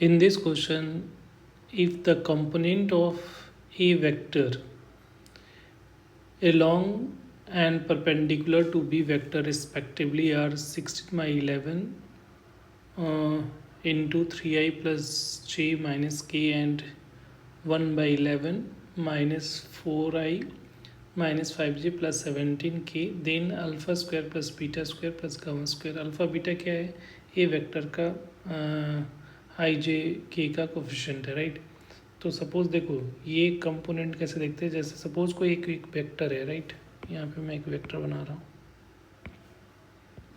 In this question, if the component of a vector along and perpendicular to b vector respectively are 16 by 11 into 3i plus j minus k and 1 by 11 minus 4i minus 5j plus 17k, then alpha square plus beta square plus gamma square. Alpha beta क्या है? ए vector का आई जे के का coefficient है, right. तो suppose देखो ये component कैसे देखते हैं, जैसे सपोज कोई एक वेक्टर है, राइट. यहाँ पे मैं एक वेक्टर बना रहा हूँ,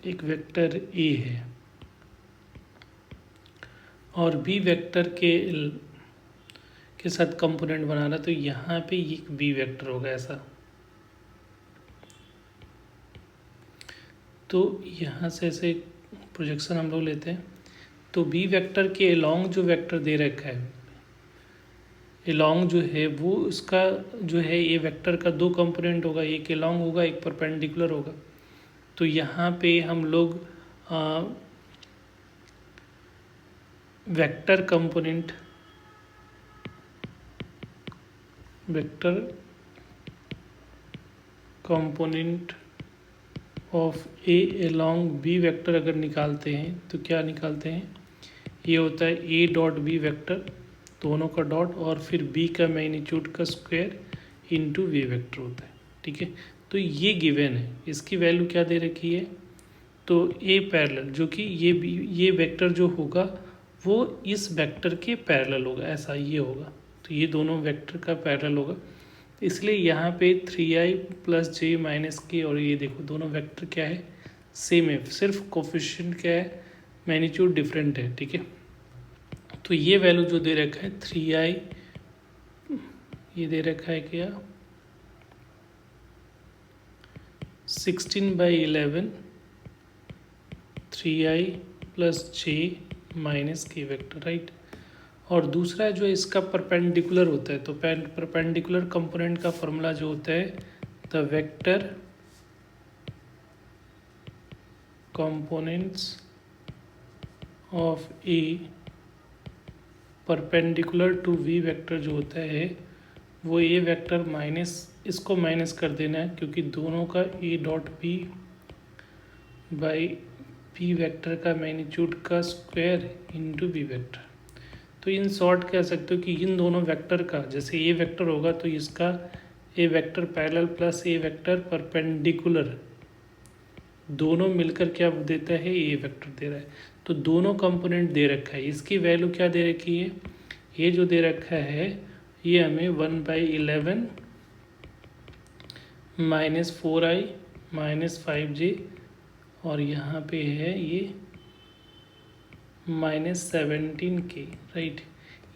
एक वेक्टर ए है और बी वेक्टर के साथ कंपोनेंट बना रहा, तो यहाँ पे एक बी वेक्टर होगा ऐसा. तो यहाँ से ऐसे प्रोजेक्शन हम लोग लेते हैं, तो बी वेक्टर के अलोंग जो वेक्टर दे रखा है, अलोंग जो है वो उसका जो है ये वेक्टर का दो कंपोनेंट होगा, एक अलोंग होगा एक परपेंडिकुलर होगा. तो यहाँ पे हम लोग vector component of A along B vector अगर निकालते हैं तो क्या निकालते हैं, ये होता है ए डॉट बी वेक्टर दोनों का डॉट और फिर बी का मैग्नीट्यूड का स्क्वायर इनटू वी वेक्टर होता है. ठीक है, तो ये गिवन है, इसकी वैल्यू क्या दे रखी है, तो ए पैरेलल जो कि ये वेक्टर जो होगा वो इस वेक्टर के पैरेलल होगा, ऐसा ये होगा. तो ये दोनों वेक्टर का पैरेलल होगा, इसलिए यहाँ पे 3i प्लस जे माइनस के और ये देखो दोनों वेक्टर क्या है, सेम है, सिर्फ कोफिशिएंट क्या है, मैग्नीट्यूड डिफरेंट है. ठीक है, तो ये वैल्यू जो दे रखा है 3i, ये दे रखा है क्या 16 by 11 3i plus J minus के वेक्टर, राइट. और दूसरा जो इसका परपेंडिकुलर होता है, तो परपेंडिकुलर कंपोनेंट का फॉर्मूला जो होता है the vector components of A perpendicular to B vector जो होता है वो ए वेक्टर माइनस, इसको माइनस कर देना है क्योंकि दोनों का A dot B by B vector का मैग्नीट्यूड का स्क्वायर इनटू बी वेक्टर. तो इन शॉर्ट कह सकते हो कि इन दोनों वेक्टर का, जैसे ए वेक्टर होगा तो इसका ए वेक्टर पैरेलल प्लस ए वेक्टर परपेंडिकुलर दोनों मिलकर क्या देता है, ए वेक्टर दे रहा है. तो दोनों कंपोनेंट दे रखा है, इसकी वैल्यू क्या दे रखी है, ये जो दे रखा है ये हमें 1/11 माइनस 4i माइनस 5j और यहाँ पे है ये माइनस 17k, राइट.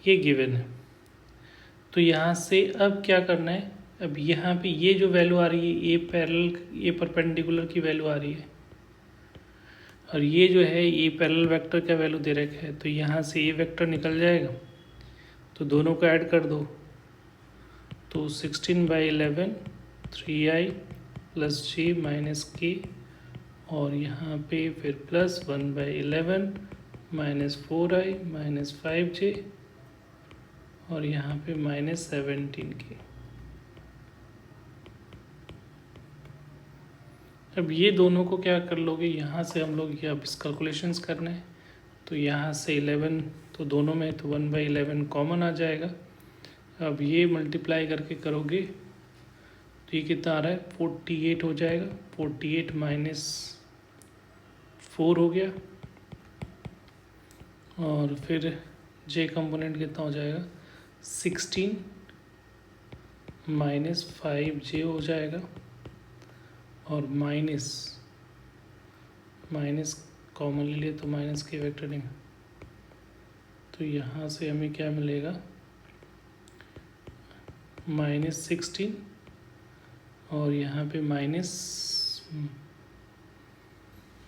ये गिवन है. तो यहाँ से अब क्या करना है, अब यहाँ पे ये जो वैल्यू आ रही है ए पैरेलल, ये परपेंडिकुलर की वैल्यू आ रही है और ये जो है ये पैरेलल वेक्टर का वैल्यू दे रखा है, तो यहाँ से ये वेक्टर निकल जाएगा, तो दोनों को ऐड कर दो, तो 16/11 3i प्लस जे माइनस के और यहाँ पे फिर plus 1/11 minus 4i minus 5j और यहाँ पे माइनस 17k. अब ये दोनों को क्या कर लोगे, यहाँ से हम लोग ये अब इस कैलकुलेशंस करना है, तो यहाँ से 11 तो दोनों में तो 1/11 कॉमन आ जाएगा. अब ये मल्टीप्लाई करके करोगे तो ये कितना आ रहा है 48 हो जाएगा, 48 माइनस 4 हो गया और फिर जे कंपोनेंट कितना हो जाएगा 16 माइनस 5j हो जाएगा और माइनस कॉमन ले लिए तो माइनस के वेक्टर नहीं, तो यहाँ से हमें क्या मिलेगा -16 और यहाँ पे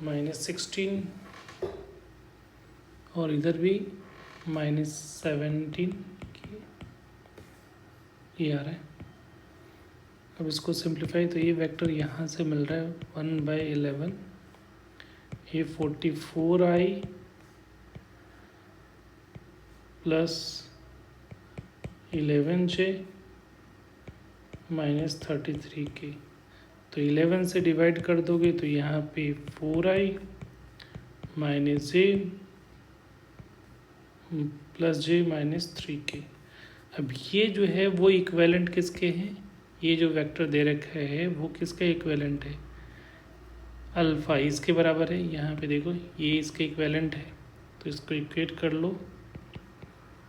-16 और इधर भी -17 ये आ रहा है. अब इसको सिंप्लीफाई, तो ये वेक्टर यहाँ से मिल रहा है 1/11, ये 44i plus 11J minus 33K। तो 11 से डिवाइड कर दोगे तो यहाँ पे 4I minus J plus J minus 3K। अब ये जो है वो इक्वेलेंट किसके हैं, ये जो वेक्टर दे रखा है वो किसका इक्वेलेंट है, अल्फ़ा इसके बराबर है। यहाँ पे देखो ये इसके इक्वेलेंट है, तो इसको इक्वेट कर लो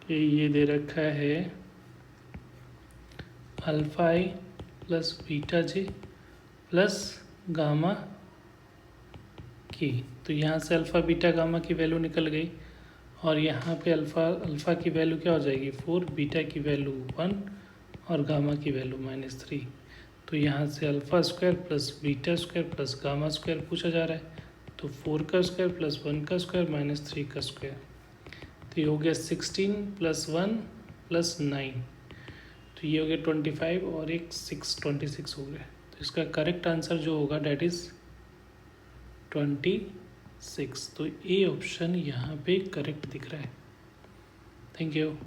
कि ये दे रखा है अल्फ़ा आई प्लस बीटा जे प्लस गामा की। तो यहाँ से अल्फ़ा बीटा गामा की वैल्यू निकल गई और यहाँ पे अल्फ़ा की वैल्यू क्या हो जाएगी 4, बीटा की वैल्यू 1 और गामा की वैल्यू -3। तो यहाँ से alpha square plus beta square plus gamma square पूछा जा रहा है, तो 4 का स्क्वायर प्लस 1 का स्क्वायर माइनस 3 का स्क्वायर। तो ये हो गया 16 प्लस 1 प्लस 9, तो ये हो गया 25 और एक 26 हो गया। तो इसका करेक्ट आंसर जो होगा डैट इज़ 26। तो ए ऑप्शन यहाँ पे करेक्ट दिख रहा है। Thank you.